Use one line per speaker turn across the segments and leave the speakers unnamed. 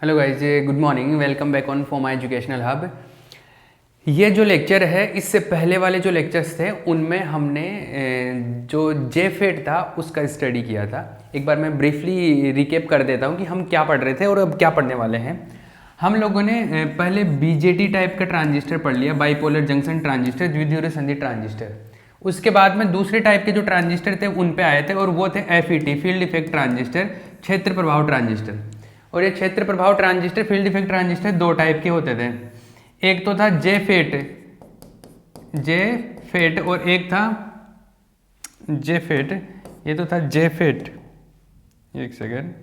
Hello guys, good morning, welcome back on for my educational hub. ये जो lecture है, इससे पहले वाले जो लेक्चर्स थे उनमें हमने जो जेफेट था उसका स्टडी किया था। एक बार मैं ब्रीफली रिकेप कर देता हूँ कि हम क्या पढ़ रहे थे और अब क्या पढ़ने वाले हैं। हम लोगों ने पहले बीजेटी टाइप का ट्रांजिस्टर पढ़ लिया, बाइपोलर जंक्शन ट्रांजिस्टर, द्विध्रुवीय संधि ट्रांजिस्टर। उसके बाद में दूसरे टाइप के जो ट्रांजिस्टर थे उन पे आए थे और वो थे FET, फील्ड इफेक्ट ट्रांजिस्टर, क्षेत्र प्रभाव ट्रांजिस्टर। और ये क्षेत्र प्रभाव ट्रांजिस्टर, फील्ड इफेक्ट ट्रांजिस्टर दो टाइप के होते थे। एक तो था जेफेट और एक था जेफेट। ये तो था जेफेट, एक सेकेंड,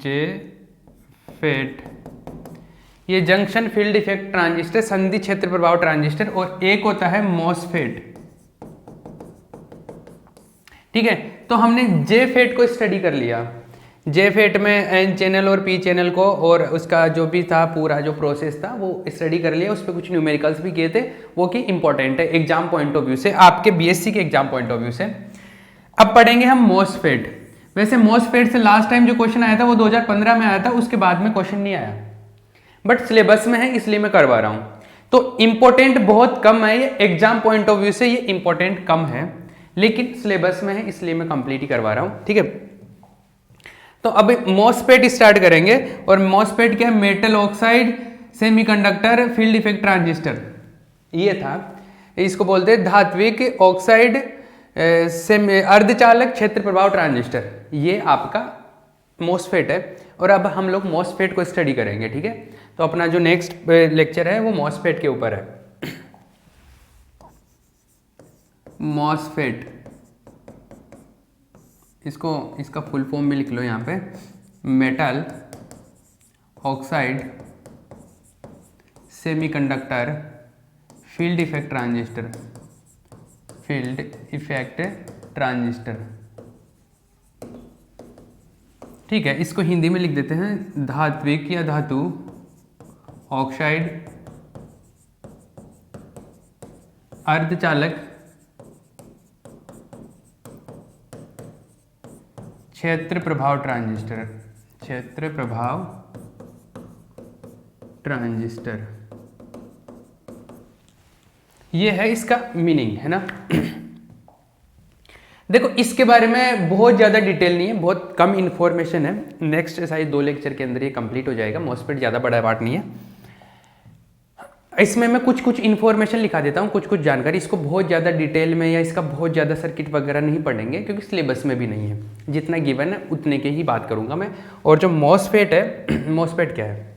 जेफेट, ये जंक्शन फील्ड इफेक्ट ट्रांजिस्टर, संधि क्षेत्र प्रभाव ट्रांजिस्टर। और एक होता है मॉसफेट। ठीक है, तो हमने जेफेट को स्टडी कर लिया। जेफेट में एन चैनल और पी चैनल को और उसका जो भी था पूरा जो प्रोसेस था वो स्टडी कर लिया। उस पर कुछ न्यूमेरिकल्स भी किए थे, वो कि इंपॉर्टेंट है एग्जाम पॉइंट ऑफ व्यू से, आपके बीएससी के एग्जाम पॉइंट ऑफ व्यू से। अब पढ़ेंगे हम मॉसफेट। वैसे मॉसफेट से लास्ट टाइम जो क्वेश्चन आया था वो 2015 में आया था, उसके बाद में क्वेश्चन नहीं आया, बट सिलेबस में है इसलिए मैं करवा रहा हूं। तो इंपॉर्टेंट बहुत कम है ये, एग्जाम पॉइंट ऑफ व्यू से ये इंपॉर्टेंट कम है, लेकिन सिलेबस में है इसलिए मैं कंप्लीट ही करवा रहा हूं। ठीक है, तो अब मॉसफेट स्टार्ट करेंगे। और मॉसफेट क्या है? Metal oxide semiconductor field effect transistor, ये था। इसको बोलते हैं धात्विक ऑक्साइड अर्धचालक क्षेत्र प्रभाव ट्रांजिस्टर, ये आपका मॉसफेट है। और अब हम लोग मॉसफेट को स्टडी करेंगे। ठीक है, तो अपना जो नेक्स्ट लेक्चर है वो मॉसफेट के ऊपर है। मॉसफेट, इसका फुल फॉर्म भी लिख लो यहाँ पे, metal oxide semiconductor field effect transistor, field effect transistor. ठीक है, इसको हिंदी में लिख देते हैं धात्विक या धातु ऑक्साइड अर्धचालक क्षेत्र प्रभाव ट्रांजिस्टर, क्षेत्र प्रभाव ट्रांजिस्टर, ये है इसका मीनिंग, है ना। देखो, इसके बारे में बहुत ज़्यादा डिटेल नहीं है, बहुत कम इन्फॉर्मेशन है। नेक्स्ट शायद 2 लेक्चर के अंदर ये कंप्लीट हो जाएगा। मॉसफेट ज़्यादा बड़ा पार्ट नहीं है। इसमें मैं कुछ इन्फॉर्मेशन लिखा देता हूँ, कुछ जानकारी। इसको बहुत ज़्यादा डिटेल में या इसका बहुत ज़्यादा सर्किट वगैरह नहीं पढ़ेंगे, क्योंकि सिलेबस में भी नहीं है। जितना गिवन है उतने के ही बात करूँगा मैं। और जो मॉसफेट है, मॉसफेट क्या है?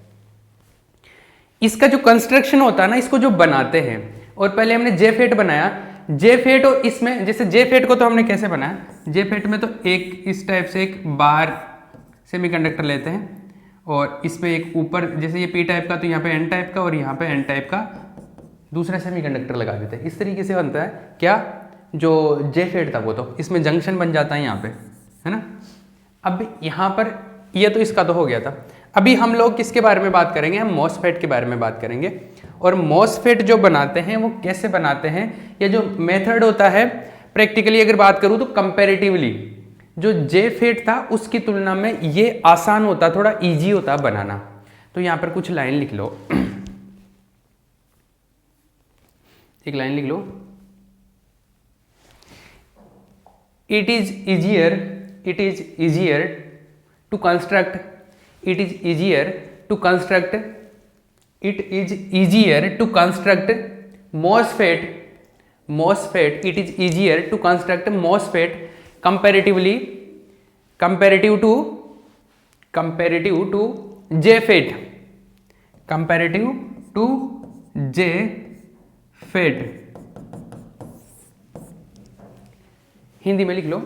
इसका जो कंस्ट्रक्शन होता है ना, इसको जो बनाते हैं, और पहले हमने जेफेट बनाया। जेफेट, और इसमें जैसे जेफेट को तो हमने कैसे बनाया? जेफेट में तो एक इस टाइप से एक बार सेमीकंडक्टर लेते हैं और इस पे एक ऊपर, जैसे ये पी टाइप का तो यहाँ पे एन टाइप का और यहाँ पे एन टाइप का दूसरा सेमीकंडक्टर लगा देते हैं। इस तरीके से बनता है क्या, जो जेफेट था वो, तो इसमें जंक्शन बन जाता है यहाँ पे, है ना। अब यहाँ पर ये तो इसका तो हो गया था। अभी हम लोग किसके बारे में बात करेंगे? हम मॉसफेट के बारे में बात करेंगे। और मॉसफेट जो बनाते हैं वो कैसे बनाते हैं, या जो मेथड होता है, प्रैक्टिकली अगर बात करूँ तो कंपैरेटिवली जो जेफेट था उसकी तुलना में ये आसान होता, थोड़ा इजी होता बनाना। तो यहाँ पर कुछ लाइन लिख लो, एक लाइन लिख लो। It is easier to construct, it is easier to construct MOSFET, it is easier to construct MOSFET comparative to JFET, comparative to JFET। Hindi में लिख लो,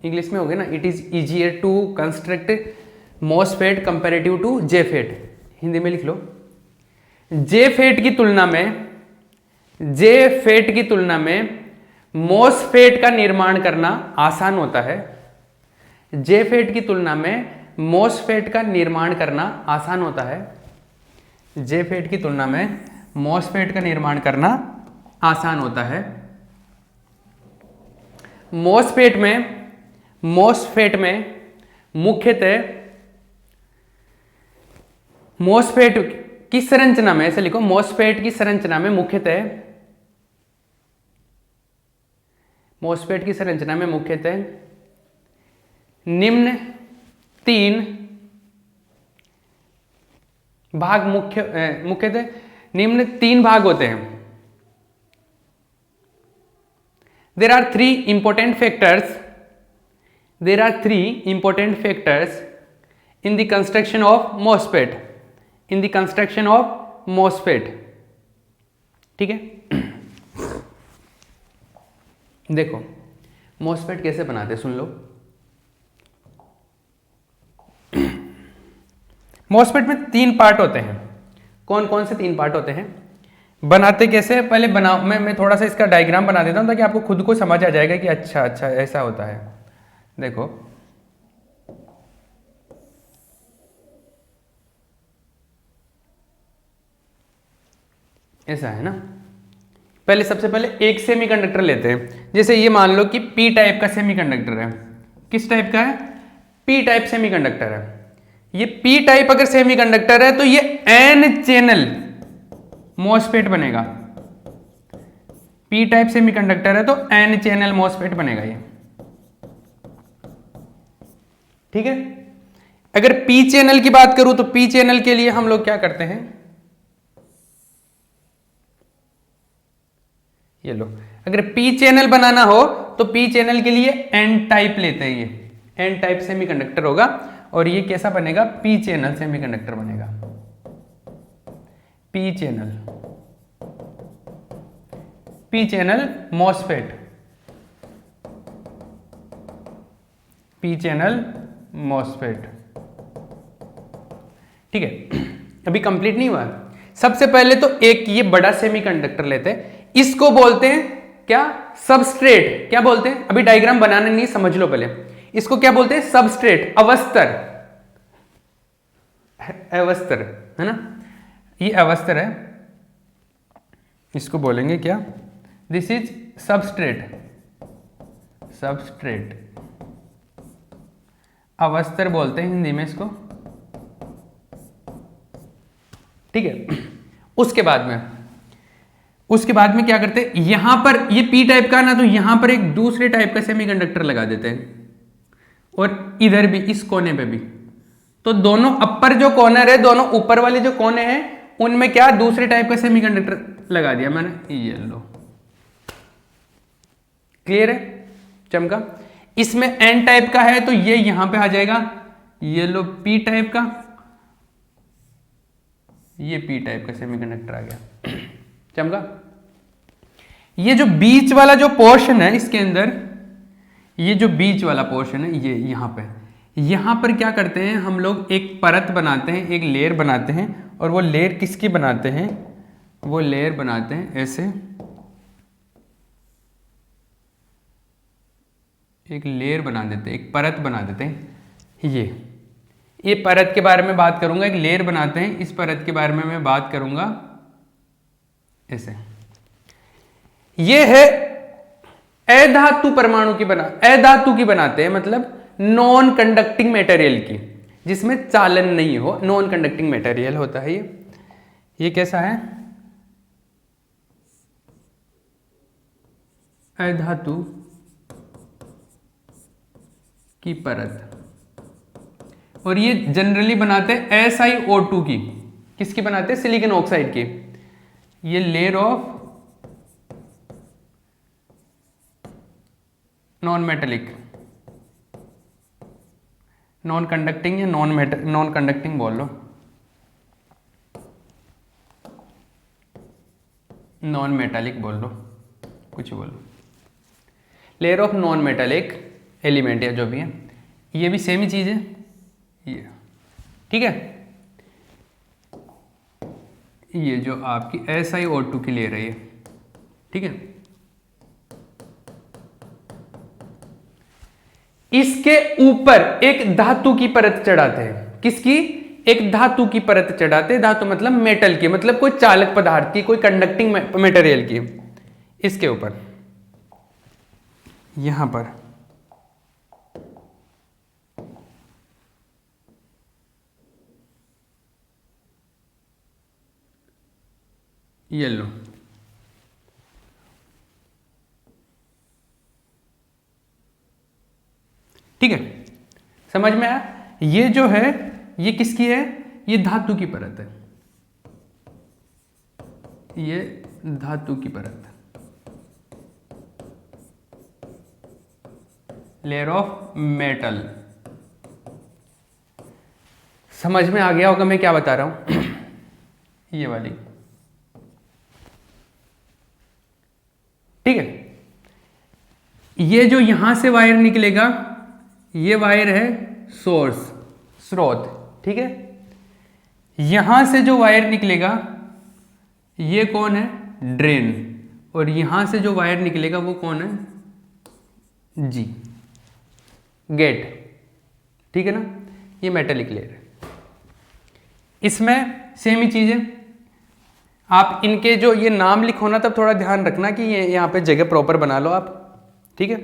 इंग्लिश में हो गया ना। It is easier to construct MOSFET comparative to JFET. Hindi में लिख लो, JFET की तुलना में मॉसफेट का निर्माण करना आसान होता है। जेफेट की तुलना में मॉसफेट का निर्माण करना आसान होता है। जेफेट की तुलना में मॉसफेट का निर्माण करना आसान होता है। मॉसफेट में मॉसफेट में मुख्यतः मॉसफेट की संरचना में, ऐसे लिखो, मॉसफेट की संरचना में मुख्यतः, मॉसफेट की संरचना में मुख्यतः निम्न 3 भाग मुख्यतः निम्न 3 भाग होते हैं। There are 3 important factors. There are 3 important factors in the construction of MOSFET. In the construction of MOSFET. ठीक है, देखो MOSFET कैसे बनाते हैं, सुन लो। MOSFET में 3 पार्ट होते हैं। कौन कौन से 3 पार्ट होते हैं, बनाते कैसे, पहले बनाओ, मैं थोड़ा सा इसका डायग्राम बना देता हूं ताकि आपको खुद को समझ आ जाएगा कि अच्छा अच्छा ऐसा होता है। देखो ऐसा है ना। पहले सबसे पहले एक सेमीकंडक्टर लेते हैं। जैसे ये मान लो कि पी टाइप का सेमीकंडक्टर है। किस टाइप का है, पी टाइप सेमीकंडक्टर है। ये पी टाइप अगर सेमीकंडक्टर है तो ये एन चैनल मॉसफेट बनेगा। पी टाइप सेमीकंडक्टर है तो एन चैनल मॉसफेट बनेगा ये, ठीक है। अगर पी चैनल की बात करूं तो पी चैनल के लिए हम लोग क्या करते हैं, ये लो, अगर पी चैनल बनाना हो तो पी चैनल के लिए एन टाइप लेते हैं। ये एन टाइप सेमीकंडक्टर होगा और ये कैसा बनेगा, पी चैनल सेमीकंडक्टर बनेगा। P channel, P channel MOSFET, P channel MOSFET, ठीक है। अभी कंप्लीट नहीं हुआ। सबसे पहले तो एक ये बड़ा सेमीकंडक्टर लेते हैं, इसको बोलते हैं क्या, सबस्ट्रेट। क्या बोलते हैं, अभी डायग्राम बनाना नहीं, समझ लो पहले। इसको क्या बोलते हैं, सबस्ट्रेट, अवस्तर, अवस्तर है ना, ये अवस्तर है, इसको बोलेंगे क्या, दिस इज सबस्ट्रेट, सबस्ट्रेट, अवस्तर बोलते हैं हिंदी में इसको, ठीक है। उसके बाद में क्या करते हैं, यहां पर ये पी टाइप का ना, तो यहां पर एक दूसरे टाइप का सेमीकंडक्टर लगा देते हैं और इधर भी इस कोने पे भी। तो दोनों अपर जो कॉर्नर है, दोनों ऊपर वाले जो कोने हैं, उनमें क्या दूसरे टाइप का सेमीकंडक्टर लगा दिया मैंने, ये लो। क्लियर है, चमका। इसमें एन टाइप का है तो ये यहां पे आ जाएगा, ये लो पी टाइप का, ये पी टाइप का सेमीकंडक्टर आ गया, चमका। ये जो बीच वाला जो पोर्शन है इसके अंदर, ये जो बीच वाला पोर्शन है, ये यहां पर क्या करते हैं हम लोग, एक परत बनाते हैं, एक लेयर बनाते हैं। और वो लेयर किसकी बनाते हैं, वो लेयर बनाते हैं ऐसे, एक लेयर बना देते हैं, एक परत बना देते हैं। ये परत के बारे में बात करूंगा, एक लेयर बनाते हैं, इस परत के बारे में मैं बात करूंगा ऐसे। ये है अधातु परमाणु की अधातु की बनाते हैं, मतलब नॉन कंडक्टिंग मटेरियल की, जिसमें चालन नहीं हो, नॉन कंडक्टिंग मटेरियल होता है ये कैसा है, अधातु की परत। और ये जनरली बनाते हैं SiO2 की, किसकी बनाते हैं, सिलिकॉन ऑक्साइड की। ये layer of non metallic, non conducting या नॉन कंडक्टिंग बोल लो, नॉन मेटालिक बोल लो, कुछ बोलो, layer of non metallic element या जो भी है, ये भी सेम ही चीज है ये, ठीक है। ये जो आपकी SiO2 की लेयर है ये, ठीक है। इसके ऊपर एक धातु की परत चढ़ाते हैं, किसकी, एक धातु की परत चढ़ाते हैं। धातु मतलब मेटल की, मतलब कोई चालक पदार्थ की, कोई कंडक्टिंग मटेरियल की। इसके ऊपर यहां पर ठीक है, समझ में आया? ये जो है ये किसकी है? ये धातु की परत है, ये धातु की परत, लेयर ऑफ मेटल। समझ में आ गया होगा मैं क्या बता रहा हूं? ये वाली, ठीक है। ये जो यहां से वायर निकलेगा, ये वायर है सोर्स, स्रोत, ठीक है। यहां से जो वायर निकलेगा ये कौन है? ड्रेन। और यहां से जो वायर निकलेगा वो कौन है? जी, गेट, ठीक है ना। ये मेटेलिक लेयर है। इसमें सेम ही चीज है, आप इनके जो ये नाम लिखो ना तब थोड़ा ध्यान रखना कि ये यहाँ पे जगह प्रॉपर बना लो आप, ठीक है।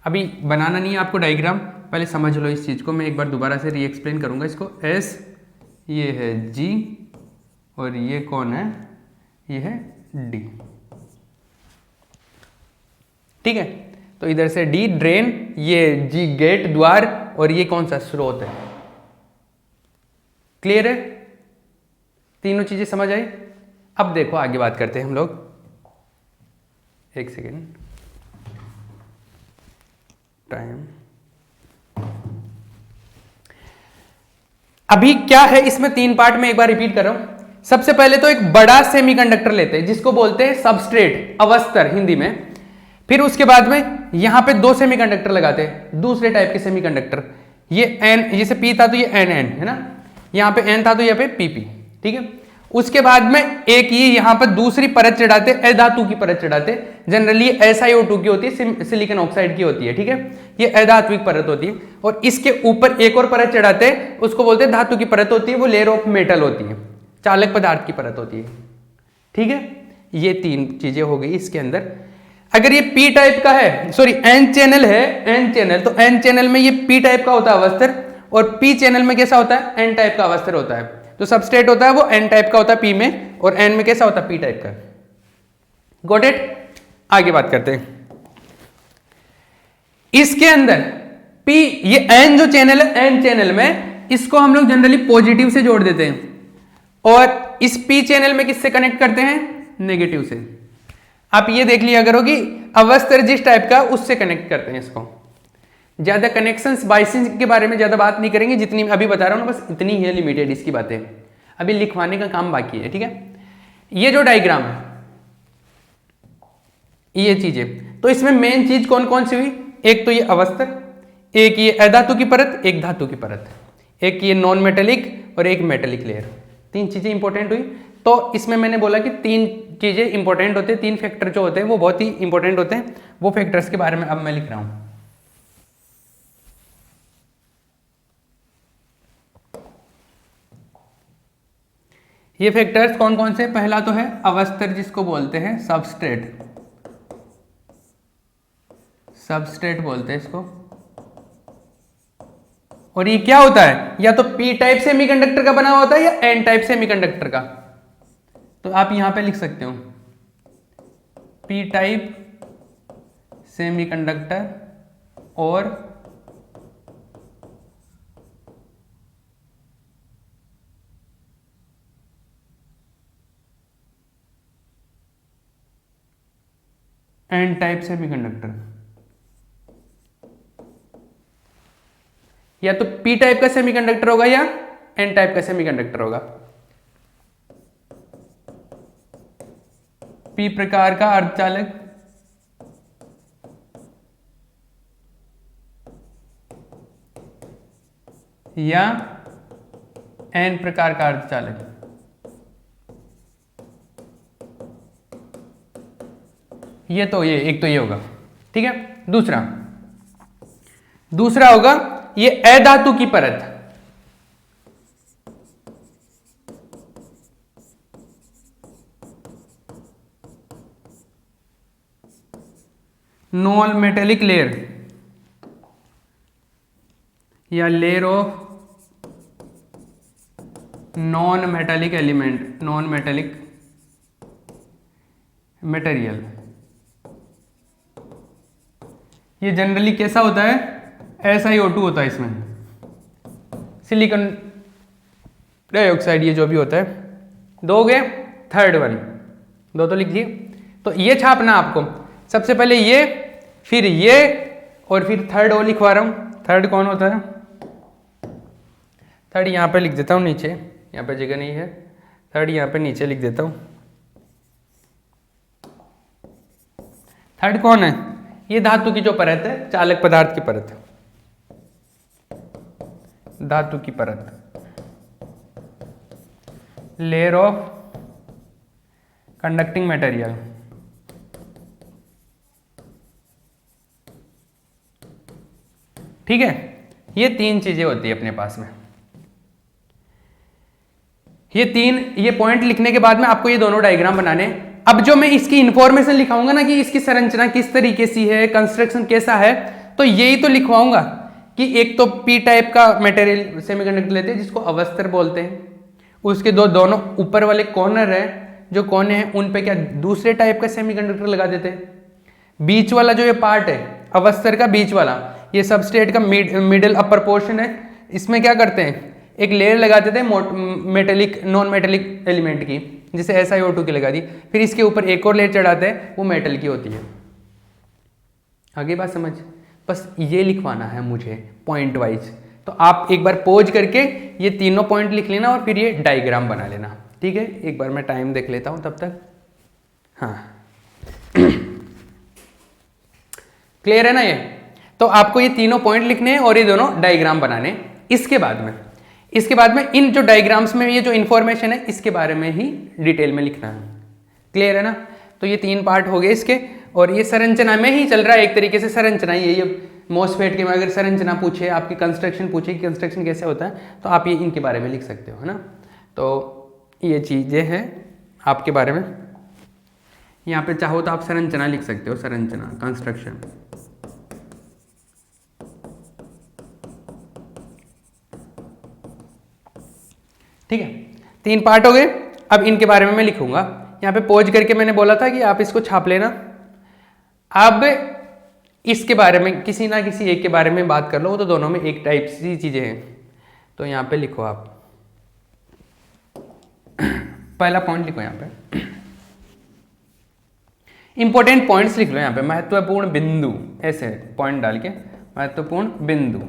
अभी बनाना नहीं है आपको डायग्राम, पहले समझ लो इस चीज को। मैं एक बार दोबारा से री एक्सप्लेन करूंगा इसको। एस, ये है जी, और ये कौन है? ये है डी, ठीक है। तो इधर से डी ड्रेन, ये जी गेट द्वार, और ये कौन सा? स्रोत है। क्लियर है? तीनों चीजें समझ आई? अब देखो आगे बात करते हैं हम लोग। एक सेकेंड, टाइम। अभी क्या है इसमें, तीन पार्ट में एक बार रिपीट कर रहा हूं। सबसे पहले तो एक बड़ा सेमीकंडक्टर लेते हैं जिसको बोलते हैं सबस्ट्रेट, अवस्तर हिंदी में। फिर उसके बाद में यहां पे दो सेमीकंडक्टर लगाते हैं, दूसरे टाइप के सेमीकंडक्टर। ये एन, जैसे पी था तो ये एन एन है ना, यहां पे एन था तो यहां पे पीपी, ठीक है। उसके बाद में एक ये यहां पर दूसरी परत चढ़ाते, अधातु की परत चढ़ाते। जनरली SiO2 की होती है, सिलिकॉन ऑक्साइड की होती है, ठीक है। ये अधात्विक परत होती है। और इसके ऊपर एक और परत चढ़ाते, उसको बोलते हैं धातु की परत होती है, वो लेयर ऑफ मेटल होती है, चालक पदार्थ की परत होती है, ठीक है। ये तीन चीजें हो गई इसके अंदर। अगर ये पी टाइप का है, सॉरी एन चैनल है, एन चैनल, तो एन चैनल में ये पी टाइप का होता है अवस्थर, और पी चैनल में कैसा होता है? एन टाइप का अवस्थर होता है। तो सबस्ट्रेट होता है वो एन टाइप का होता है पी में, और एन में कैसा होता है? पी टाइप का। Got it? आगे बात करते हैं। इसके अंदर पी, ये एन जो चैनल है, एन चैनल में इसको हम लोग जनरली पॉजिटिव से जोड़ देते हैं, और इस पी चैनल में किससे कनेक्ट करते हैं? नेगेटिव से। आप ये देख लिया करो कि अवस्थर जिस टाइप का उससे कनेक्ट करते हैं इसको। ज्यादा कनेक्शंस बाइसिंग के बारे में ज्यादा बात नहीं करेंगे, जितनी अभी बता रहा हूं ना बस इतनी ही है, लिमिटेड इसकी बातें। अभी लिखवाने का काम बाकी है, ठीक है। ये जो डायग्राम है, ये चीजें, तो इसमें मेन चीज कौन कौन सी हुई? एक तो ये अवस्थर, एक ये अधातु की परत, एक धातु की परत, एक ये नॉन मेटेलिक, और एक मेटेलिक लेयर। तीन चीजें इंपॉर्टेंट हुई। तो इसमें मैंने बोला कि तीन चीजें इंपॉर्टेंट होते हैं, तीन फैक्टर जो होते हैं वो बहुत ही इंपॉर्टेंट होते हैं। वो फैक्टर्स के बारे में अब मैं लिख रहा हूं। ये फैक्टर्स कौन कौन से? पहला तो है अवस्थर, जिसको बोलते हैं सबस्ट्रेट, सबस्ट्रेट बोलते हैं इसको। और ये क्या होता है? या तो पी टाइप सेमीकंडक्टर का बना हुआ होता है या एन टाइप सेमीकंडक्टर का। तो आप यहां पे लिख सकते हो पी टाइप सेमीकंडक्टर और एन टाइप सेमीकंडक्टर। या तो पी टाइप का सेमीकंडक्टर होगा या एन टाइप का सेमीकंडक्टर होगा। पी प्रकार का अर्धचालक, या एन प्रकार का अर्धचालक। ये तो ये एक तो ये होगा, ठीक है। दूसरा होगा ये अधातु की परत, नॉन मेटेलिक लेयर, या layer of non metallic element, non metallic material. ये जनरली कैसा होता है, SiO2 होता है इसमें, सिलिकॉन डाइऑक्साइड, ये जो भी होता है। दो हो गए, थर्ड वन, दो तो लिखिए। तो ये छापना आपको, सबसे पहले ये, फिर ये, और फिर थर्ड ओ लिखवा रहा हूं। थर्ड कौन होता है, थर्ड यहाँ पे लिख देता हूँ नीचे, यहाँ पे जगह नहीं है, थर्ड यहाँ पे नीचे लिख देता हूँ। थर्ड कौन है, ये धातु की जो परत है, चालक पदार्थ की परत, धातु की परत, लेयर ऑफ कंडक्टिंग मटेरियल। ठीक है, ये तीन चीजें होती है अपने पास में। ये पॉइंट लिखने के बाद में आपको ये दोनों डायग्राम बनाने। अब जो मैं इसकी इंफॉर्मेशन लिखाऊंगा ना कि इसकी संरचना किस तरीके से है, कंस्ट्रक्शन कैसा है, तो यही तो लिखवाऊंगा कि एक तो पी टाइप का मटेरियल सेमीकंडक्टर लेते हैं जिसको अवस्तर बोलते हैं, उसके दोनों ऊपर वाले कॉर्नर है, जो कोने हैं उन पे क्या दूसरे टाइप का सेमीकंडक्टर लगा देते हैं। बीच वाला जो ये पार्ट है अवस्तर का, बीच वाला ये सबस्ट्रेट का मिडिल अपर पोर्शन है, इसमें क्या करते हैं, एक लेयर लगा देते हैं मेटेलिक नॉन मेटेलिक एलिमेंट की, जैसे SiO2 की लगा दी, फिर इसके ऊपर एक और लेयर चढ़ाते हैं, वो मेटल की होती है। आगे बात समझ, बस ये लिखवाना है मुझे पॉइंट वाइज। तो आप एक बार पॉज करके ये तीनों पॉइंट लिख लेना और फिर ये डायग्राम बना लेना। ठीक है, एक बार मैं टाइम देख लेता हूं तब तक। हाँ क्लियर है ना ये। तो आपको ये तीनों पॉइंट लिखने हैं और ये दोनों डायग्राम बनाने। इसके बाद में इन जो डायग्राम्स में ये जो इंफॉर्मेशन है इसके बारे में ही डिटेल में लिखना है। क्लियर है ना। तो ये तीन पार्ट हो गए इसके, और ये संरचना में ही चल रहा है एक तरीके से। संरचना ये मॉसफेट के में अगर संरचना पूछे, आपकी कंस्ट्रक्शन पूछे कि कंस्ट्रक्शन कैसे होता है, तो आप ये इनके बारे में लिख सकते हो, है ना। तो ये चीज़ें हैं आपके बारे में। यहाँ पे चाहो तो आप संरचना लिख सकते हो, संरचना कंस्ट्रक्शन। ठीक है, तीन पार्ट हो गए। अब इनके बारे में मैं लिखूंगा। यहाँ पे पॉज करके मैंने बोला था कि आप इसको छाप लेना। अब इसके बारे में किसी ना किसी एक के बारे में बात कर लो, तो दोनों में एक टाइप सी चीजें हैं। तो यहाँ पे लिखो आप पहला पॉइंट लिखो यहाँ पे, इंपॉर्टेंट पॉइंट्स लिख लो यहाँ पे, महत्वपूर्ण बिंदु, ऐसे पॉइंट डाल के महत्वपूर्ण बिंदु,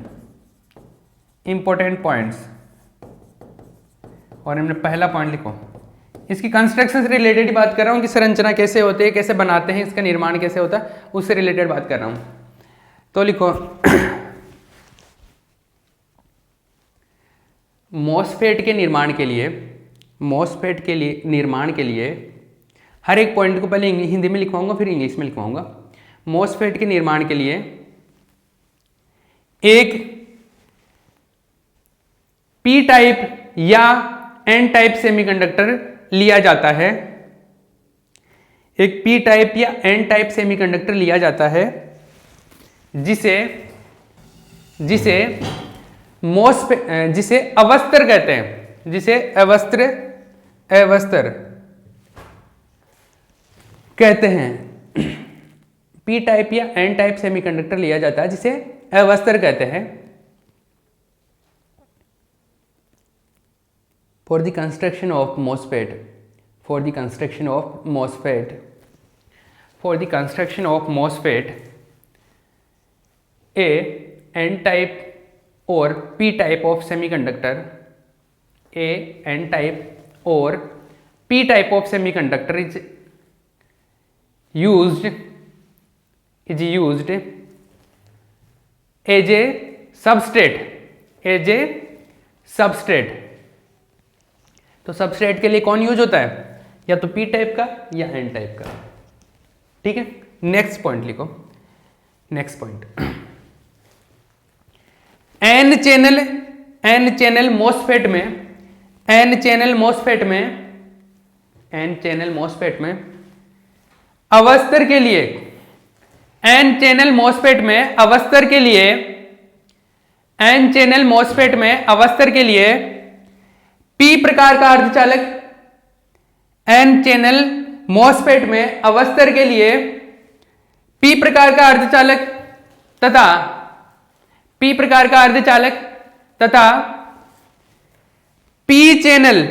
इंपॉर्टेंट पॉइंट्स। और हमने पहला पॉइंट लिखो, इसकी कंस्ट्रक्शन से रिलेटेड ही बात कर रहा हूँ कि संरचना कैसे होती है, कैसे बनाते हैं, इसका निर्माण कैसे होता है, उससे रिलेटेड बात कर रहा हूँ। तो लिखो मॉसफेट के निर्माण के लिए, मॉसफेट के लिए निर्माण के लिए हर एक पॉइंट को पहले हिंदी में लिखवाऊंगा फिर इंग्लिश में लिखवाऊंगा। मॉसफेट के निर्माण के लिए एक पी टाइप या एन टाइप सेमीकंडक्टर लिया जाता है। एक पी टाइप या एन टाइप सेमीकंडक्टर लिया जाता है जिसे अवस्तर कहते हैं, जिसे अवस्तर कहते हैं। पी टाइप या एन टाइप सेमीकंडक्टर लिया जाता है जिसे अवस्तर कहते हैं। For the construction of MOSFET, a n-type or p-type of semiconductor, is used as a substrate। तो सबस्ट्रेट के लिए कौन यूज होता है, या तो पी टाइप का या एन टाइप का। ठीक है, नेक्स्ट पॉइंट लिखो। Next point, N channel MOSFET में अवस्तर के लिए, एन चैनल मॉसफेट में अवस्तर के लिए पी प्रकार का अर्धचालक, एन चैनल मॉसफेट में अवस्तर के लिए पी प्रकार का अर्धचालक तथा पी प्रकार का अर्धचालक तथा पी चैनल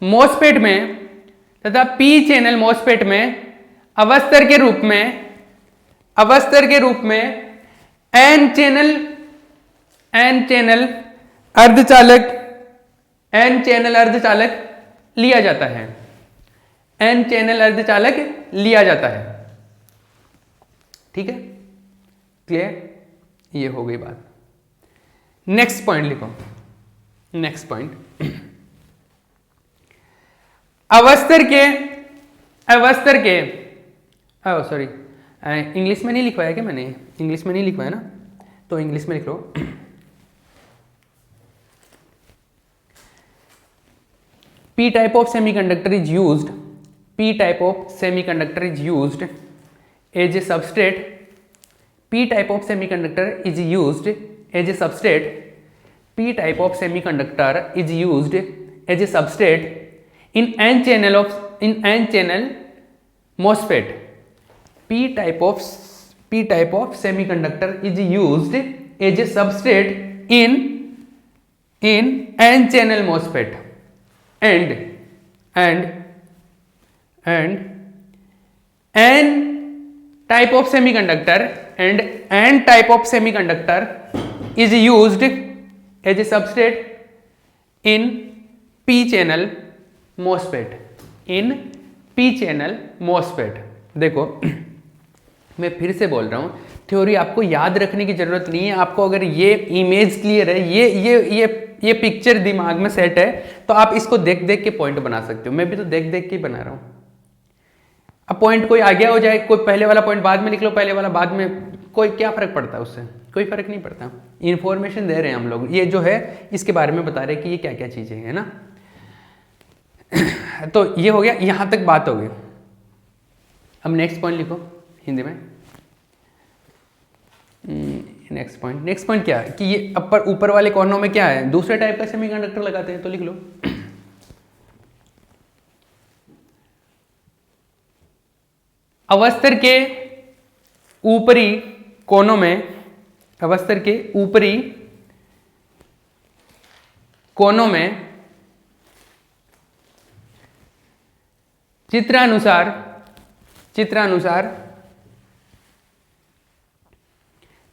मॉसफेट में अवस्थर के रूप में एन चैनल अर्धचालक लिया जाता है। एन चैनल अर्धचालक लिया जाता है। ठीक है, क्लियर? ये हो गई बात। नेक्स्ट पॉइंट लिखो। नेक्स्ट पॉइंट, सॉरी, इंग्लिश में नहीं लिखवाया क्या मैंने? इंग्लिश में नहीं लिखवाया ना, तो इंग्लिश में लिख लो। P type of semiconductor is used as a substrate. P type of semiconductor is used as a substrate. P type of semiconductor is used as a substrate in n channel MOSFET. P type of semiconductor is used as a substrate in n channel MOSFET and n type of semiconductor is used as a substrate in p channel MOSFET। देखो, मैं फिर से बोल रहा हूं, theory आपको याद रखने की जरूरत नहीं है। आपको अगर ये इमेज क्लियर है, ये पिक्चर दिमाग में सेट है, तो आप इसको देख देख के पॉइंट बना सकते हो। मैं भी तो देख देख के बना रहा हूं। अब पॉइंट कोई आगे हो जाए, कोई पहले वाला पॉइंट बाद में लिख लो, पहले वाला बाद में, कोई क्या फर्क पड़ता है उससे? कोई फर्क नहीं पड़ता। इंफॉर्मेशन दे रहे हैं हम लोग, ये जो है इसके बारे में बता रहे हैं कि ये क्या क्या चीजें हैं ना। तो ये हो गया, यहां तक बात हो गई। अब नेक्स्ट पॉइंट लिखो हिंदी में। नेक्स्ट पॉइंट क्या है कि ये ऊपर वाले कॉर्नर में क्या है? दूसरे टाइप का सेमीकंडक्टर लगाते हैं, तो लिख लो। अवस्थर के ऊपरी कोनों में चित्रानुसार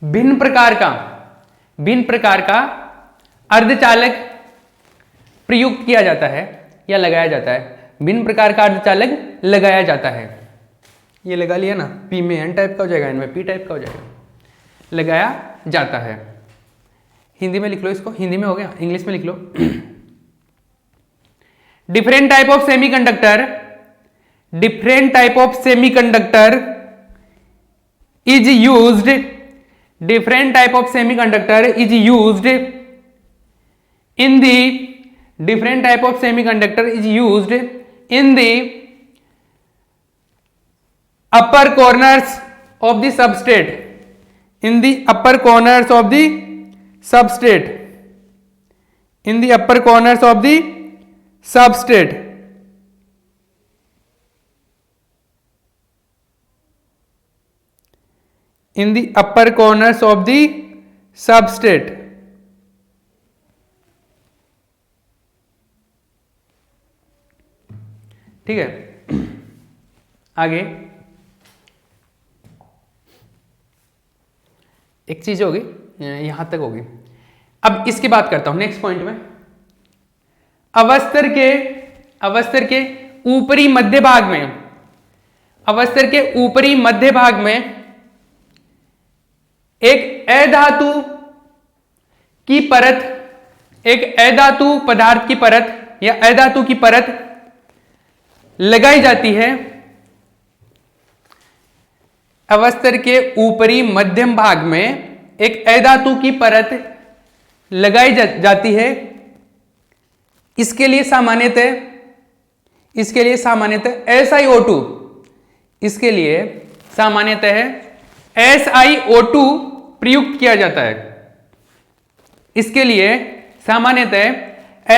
भिन्न प्रकार का अर्धचालक प्रयुक्त किया जाता है या लगाया जाता है। भिन्न प्रकार का अर्धचालक लगाया जाता है। ये लगा लिया ना, P में N टाइप का हो जाएगा, N में P टाइप का हो जाएगा। लगाया जाता है। हिंदी में लिख लो इसको। हिंदी में हो गया, इंग्लिश में लिख लो। Different type of semiconductor is used in the upper corners of the substrate. In the upper corners of the substrate. In the upper corners of the substrate. In the upper corners of the substrate. ठीक है, आगे एक चीज होगी, यहां तक होगी। अब इसकी बात करता हूं नेक्स्ट पॉइंट में। अवस्थर के ऊपरी मध्य भाग में एक अधातु की परत, एक अधातु पदार्थ की परत या अधातु की परत लगाई जाती है। अवस्थर के ऊपरी मध्यम भाग में एक अधातु की परत लगाई जाती है। इसके लिए सामान्यतः SiO2, इसके लिए सामान्यतः SiO2 प्रयुक्त किया जाता है। इसके लिए सामान्यतः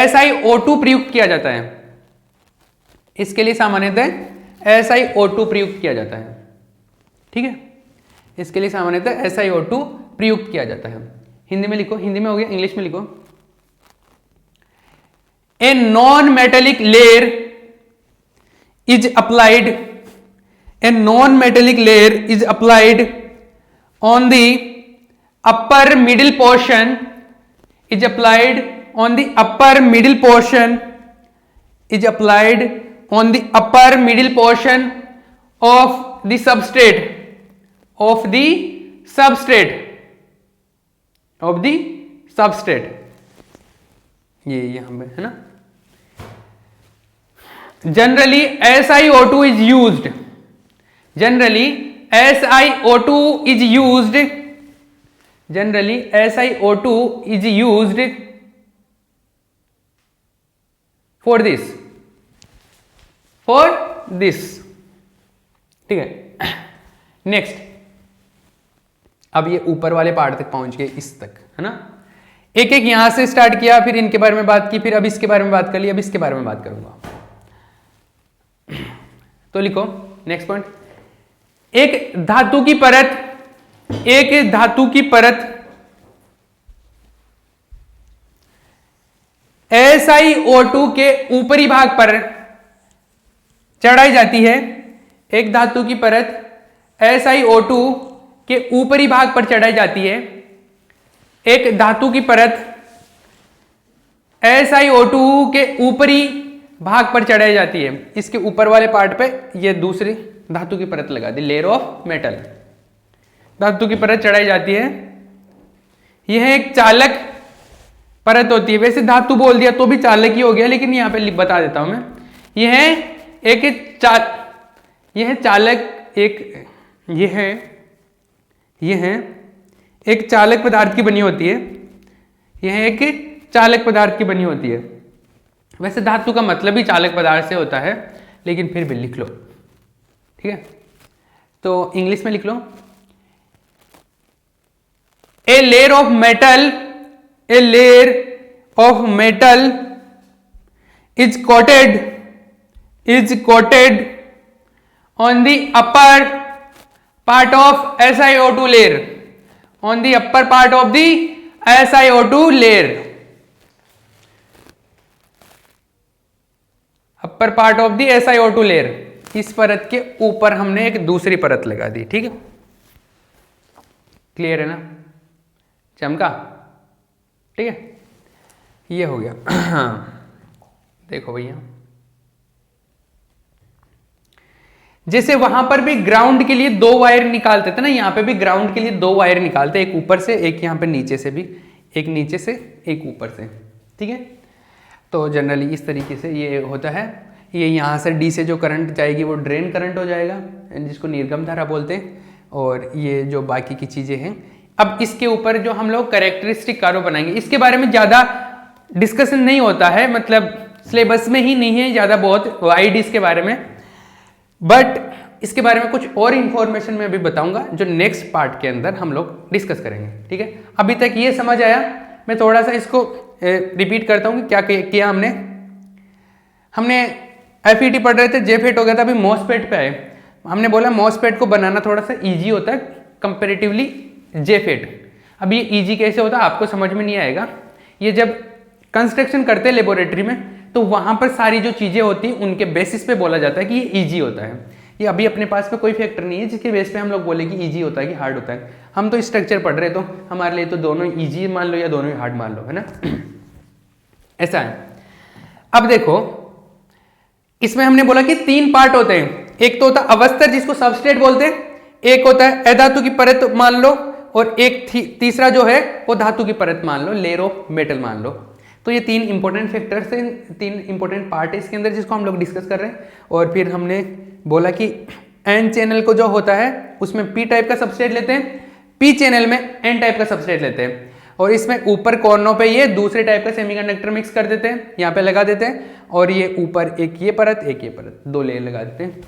SiO2 प्रयुक्त किया जाता है। इसके लिए सामान्यतः SiO2 प्रयुक्त किया जाता है। ठीक है, इसके लिए सामान्यतः SiO2 प्रयुक्त किया जाता है। हिंदी में लिखो, हिंदी में हो गया, इंग्लिश में लिखो। A non metallic layer is applied, a non metallic layer is applied on the upper middle portion, is applied on the upper middle portion, is applied on the upper middle portion of the substrate, of the substrate, of the substrate, ये यहां पे है ना। Generally SiO2 is used, generally SiO2 is used, generally SiO2 is used for this, for this, ठीक है। Next, अब ये ऊपर वाले पार्ट तक पहुंच गए, इस तक, है ना। एक एक यहां से स्टार्ट किया, फिर इनके बारे में बात की, फिर अब इसके बारे में बात कर ली, अब इसके बारे में बात करूंगा। तो लिखो नेक्स्ट पॉइंट, एक धातु की परत, एक धातु की परत SiO2 के ऊपरी भाग पर चढ़ाई जाती है। एक धातु की परत SiO2 के ऊपरी भाग पर चढ़ाई जाती है। एक धातु की परत SiO2 के ऊपरी भाग पर चढ़ाई जाती है। इसके ऊपर वाले पार्ट पे ये दूसरी धातु की परत लगा दी, लेयर ऑफ मेटल, धातु की परत चढ़ाई जाती है। यह एक चालक परत होती है, वैसे धातु बोल दिया तो भी चालक ही हो गया, लेकिन यहां पे बता देता हूं मैं। यह एक यह चालक एक यह एक चालक पदार्थ की बनी होती है। यह एक चालक पदार्थ की बनी होती है। वैसे धातु का मतलब ही चालक पदार्थ से होता है, लेकिन फिर भी लिख लो, ठीक है। तो इंग्लिश में लिख लो, a layer of metal, a layer of metal is coated on the upper part of SiO2 layer, on the upper part of the SiO2 layer, upper part of the SiO2 layer। इस परत के ऊपर हमने एक दूसरी परत लगा दी, ठीक है। क्लियर है ना, चमका, ठीक है। ये हो गया। देखो भैया, जैसे वहां पर भी ग्राउंड के लिए 2 वायर निकालते थे ना, यहां पे भी ग्राउंड के लिए 2 वायर निकालते, एक ऊपर से, एक यहां पे नीचे से भी, एक नीचे से एक ऊपर से, ठीक है। तो जनरली इस तरीके से ये होता है। ये यहाँ से डी से जो करंट जाएगी वो ड्रेन करंट हो जाएगा, जिसको निर्गम धारा बोलते हैं। और ये जो बाकी की चीज़ें हैं, अब इसके ऊपर जो हम लोग कैरेक्टरिस्टिक कार्व बनाएंगे, इसके बारे में ज़्यादा डिस्कशन नहीं होता है, मतलब सिलेबस में ही नहीं है ज़्यादा बहुत वाइड इसके बारे में। बट इसके बारे में कुछ और इन्फॉर्मेशन मैं अभी बताऊंगा, जो नेक्स्ट पार्ट के अंदर हम लोग डिस्कस करेंगे, ठीक है। अभी तक ये समझ आया, मैं थोड़ा सा इसको रिपीट करता हूँ कि क्या किया हमने FET पढ़ रहे थे, JFET हो गया था, अभी MOSFET पे आए। हमने बोला MOSFET को बनाना थोड़ा सा इजी होता है कंपेरेटिवली JFET। अब ये इजी कैसे होता है आपको समझ में नहीं आएगा। ये जब कंस्ट्रक्शन करते हैं लेबोरेटरी में, तो वहाँ पर सारी जो चीज़ें होती हैं उनके बेसिस पे बोला जाता है कि ये ईजी होता है। ये अभी अपने पास में कोई फैक्टर नहीं है जिसके बेस पे हम लोग बोले कि ईजी होता है कि हार्ड होता है। हम तो स्ट्रक्चर पढ़ रहे, तो हमारे लिए तो दोनों ईजी मान लो या दोनों ही हार्ड मान लो, है ना। ऐसा है। अब देखो, इसमें हमने बोला कि 3 पार्ट होते हैं। एक तो होता है अवस्थर, जिसको सबस्ट्रेट बोलते हैं, एक होता है अधातु की परत मान लो, और एक तीसरा जो है वो धातु की परत मान लो, लेयर ऑफ मेटल मान लो। तो ये 3 इंपॉर्टेंट फैक्टर्स हैं, 3 इंपॉर्टेंट पार्ट है इसके अंदर जिसको हम लोग डिस्कस कर रहे हैं। और फिर हमने बोला कि एन चैनल को जो होता है उसमें पी टाइप का सबस्ट्रेट लेते हैं, पी चैनल में एन टाइप का सबस्ट्रेट लेते हैं, और इसमें ऊपर कॉर्नों पे ये दूसरे टाइप का सेमीकंडक्टर मिक्स कर देते हैं, यहाँ पे लगा देते हैं, और ये ऊपर एक ये परत एक ये परत, 2 लेयर लगा देते हैं।